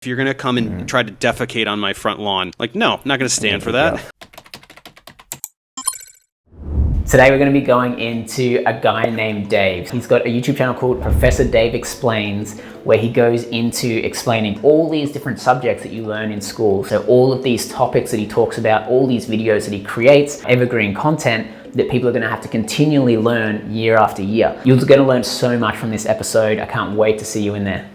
If you're going to come and try to defecate on my front lawn, like, no, I'm not going to stand for that. Today we're going to be going into a guy named Dave. He's got a YouTube channel called Professor Dave Explains, where he goes into explaining all these different subjects that you learn in school. So all of these topics that he talks about, all these videos that he creates, evergreen content that people are going to have to continually learn year after year. You're going to learn so much from this episode. I can't wait to see you in there.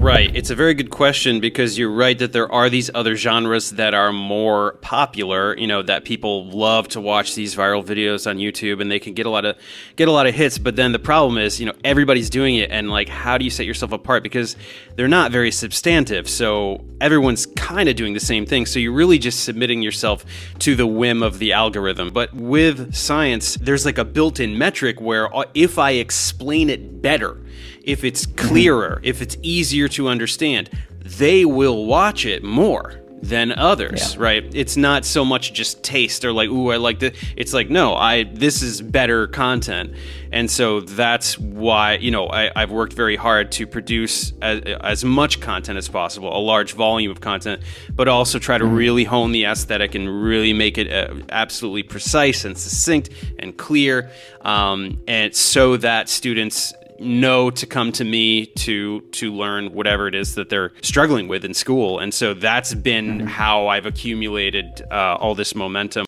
Right. It's a very good question, because you're right that there are these other genres that are more popular, you know, that people love to watch these viral videos on YouTube, and they can get a lot of hits. But then the problem is, you know, everybody's doing it, and like, how do you set yourself apart? Because they're not very substantive. So everyone's kind of doing the same thing. So you're really just submitting yourself to the whim of the algorithm. But with science, there's like a built-in metric where if I explain it better, if it's clearer, if it's easier to understand, they will watch it more than others, right? It's not so much just taste or like, ooh, I like this. It's like, no, this is better content. And so that's why, you know, I've worked very hard to produce as much content as possible, a large volume of content, but also try to really hone the aesthetic and really make it absolutely precise and succinct and clear, and so that students know to come to me to learn whatever it is that they're struggling with in school. And so that's been how I've accumulated all this momentum.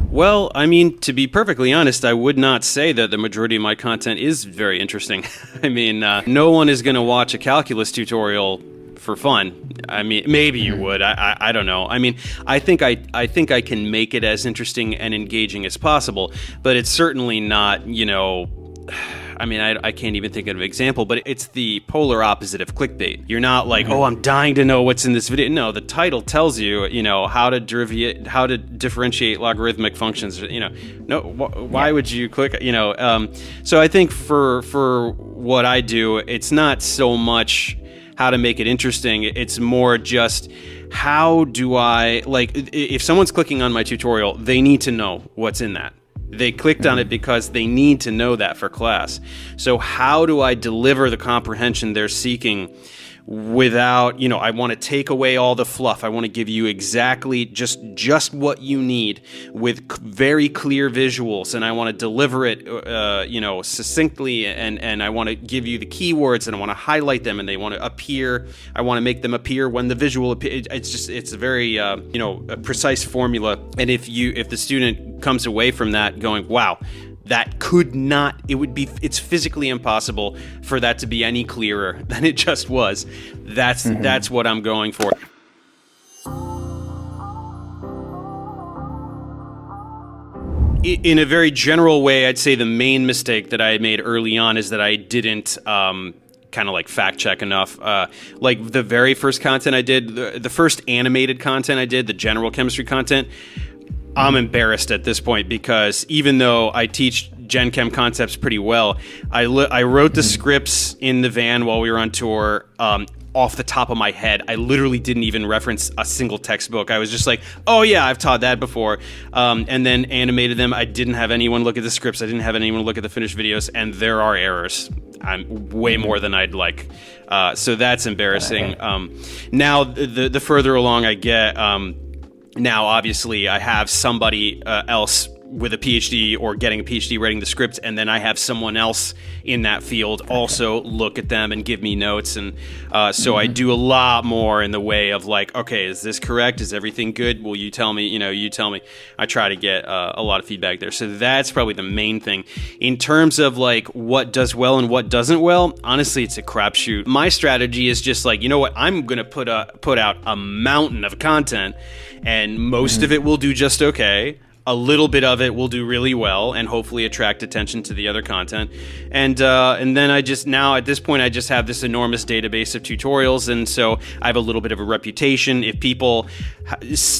Well, I mean, to be perfectly honest, I would not say that the majority of my content is very interesting. I mean, no one is going to watch a calculus tutorial for fun. I mean, maybe you would. I don't know. I mean, I think I can make it as interesting and engaging as possible, but it's certainly not, you know, I mean, I can't even think of an example, but it's the polar opposite of clickbait. You're not like, oh, I'm dying to know what's in this video. No, the title tells you, you know, how to differentiate logarithmic functions. You know, no, why would you click? You know, so I think for what I do, it's not so much how to make it interesting. It's more just, how do I, like, if someone's clicking on my tutorial, they need to know what's in that. They clicked on it because they need to know that for class. So how do I deliver the comprehension they're seeking without, you know, I want to take away all the fluff. I want to give you exactly just what you need with very clear visuals, and I want to deliver it, you know, succinctly, and I want to give you the keywords, and I want to highlight them, and they want to appear. I want to make them appear when the visual appears. It's a very, you know, a precise formula. And if the student comes away from that going, wow, that could not, it's physically impossible for that to be any clearer than it just was. That's what I'm going for. In a very general way, I'd say the main mistake that I made early on is that I didn't kind of like fact check enough. Like the very first content I did, the first animated content I did, the general chemistry content, I'm embarrassed at this point, because even though I teach Gen Chem concepts pretty well, I wrote the scripts in the van while we were on tour off the top of my head. I literally didn't even reference a single textbook. I was just like, oh yeah, I've taught that before. And then animated them. I didn't have anyone look at the scripts. I didn't have anyone look at the finished videos, and there are errors. I'm way more than I'd like. So that's embarrassing. Now, the further along I get, now, obviously, I have somebody else with a PhD or getting a PhD writing the script, and then I have someone else in that field also look at them and give me notes. And so I do a lot more in the way of like, okay, is this correct? Is everything good? Will you tell me? You know, you tell me. I try to get a lot of feedback there. So that's probably the main thing. In terms of like what does well and what doesn't well, honestly, it's a crapshoot. My strategy is just like, you know what? I'm going to put out a mountain of content, and most of it will do just okay. a little bit of it will do really well and hopefully attract attention to the other content. And then I just, now at this point, I just have this enormous database of tutorials. And so I have a little bit of a reputation. If people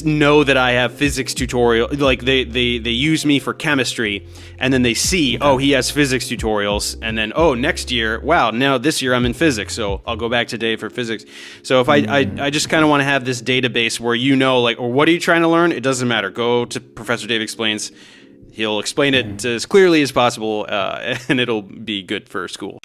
know that I have physics tutorial, like they use me for chemistry, and then they see, oh, he has physics tutorials. And then, oh, next year, wow, now this year I'm in physics. So I'll go back to Dave for physics. So if I just kind of want to have this database where like, or what are you trying to learn? It doesn't matter. Go to Professor Dave Explains. He'll explain it as clearly as possible, and it'll be good for school.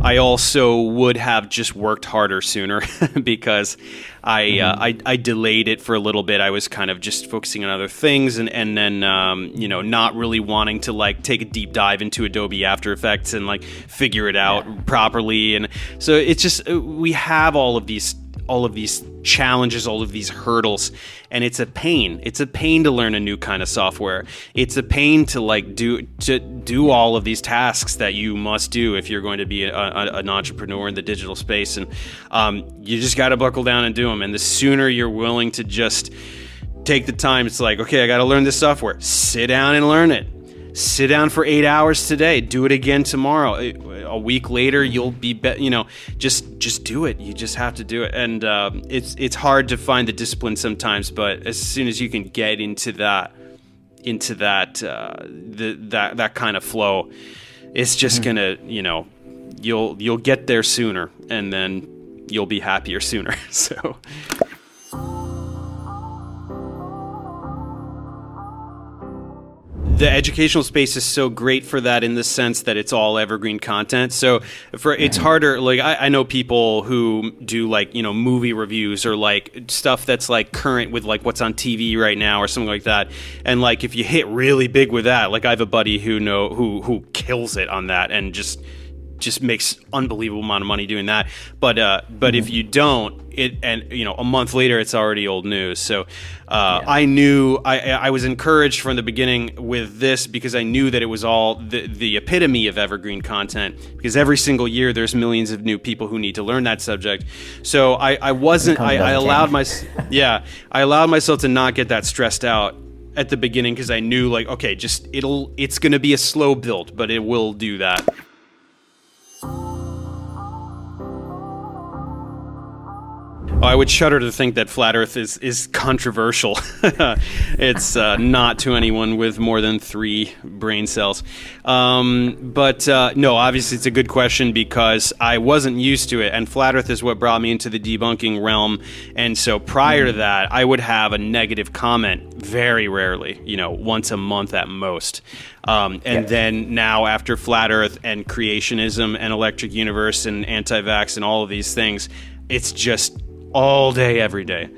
I also would have just worked harder sooner because I delayed it for a little bit. I was kind of just focusing on other things and then not really wanting to like take a deep dive into Adobe After Effects and like figure it out properly. And so it's just we have all of these challenges, all of these hurdles, and it's a pain. It's a pain to learn a new kind of software. It's a pain to like do all of these tasks that you must do if you're going to be an entrepreneur in the digital space. And you just got to buckle down and do them. And the sooner you're willing to just take the time, it's like, okay, I got to learn this software. Sit down and learn it. Sit down for 8 hours today. Do it again tomorrow. A week later, you'll be just do it. You just have to do it. And it's hard to find the discipline sometimes, but as soon as you can get into that kind of flow, it's just gonna, you'll get there sooner, and then you'll be happier sooner. So. The educational space is so great for that in the sense that it's all evergreen content. So it's harder. Like I know people who do like, movie reviews or like stuff that's like current with like what's on TV right now or something like that. And like if you hit really big with that, like I have a buddy who kills it on that and just makes unbelievable amount of money doing that. But if you don't, a month later it's already old news. So I knew I was encouraged from the beginning with this because I knew that it was all the epitome of evergreen content, because every single year there's millions of new people who need to learn that subject. So I allowed myself to not get that stressed out at the beginning, because I knew like, okay, it's going to be a slow build, but it will do that. I would shudder to think that flat Earth is controversial. It's not to anyone with more than 3 brain cells. No, obviously it's a good question because I wasn't used to it, and flat Earth is what brought me into the debunking realm. And so prior to that, I would have a negative comment very rarely, once a month at most. Then now after flat Earth and creationism and electric universe and anti-vax and all of these things, it's just all day, every day.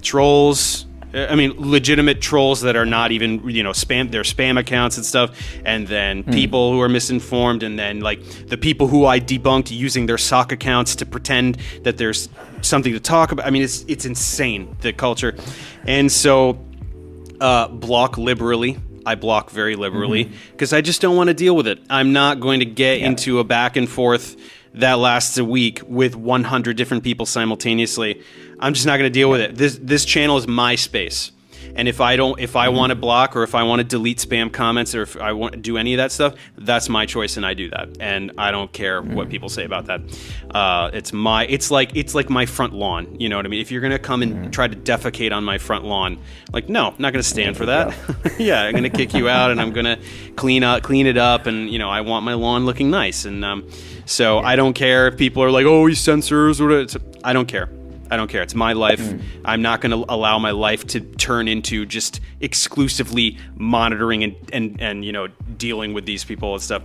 Trolls, legitimate trolls that are not even, spam, they're spam accounts and stuff. And then people who are misinformed. And then like the people who I debunked using their sock accounts to pretend that there's something to talk about. It's insane, the culture. And so block liberally. I block very liberally because I just don't want to deal with it. I'm not going to get into a back and forth that lasts a week with 100 different people simultaneously. I'm just not going to deal with it. This channel is my space. And if I want to block, or if I want to delete spam comments, or if I want to do any of that stuff, that's my choice, and I do that. And I don't care what people say about that. It's like my front lawn. You know what I mean? If you're gonna come and try to defecate on my front lawn, like, no, I'm not gonna stand for that. Yeah, I'm gonna kick you out, and I'm gonna clean it up, and I want my lawn looking nice. And I don't care if people are like, oh, he censors. I don't care. It's my life. I'm not going to allow my life to turn into just exclusively monitoring and dealing with these people and stuff.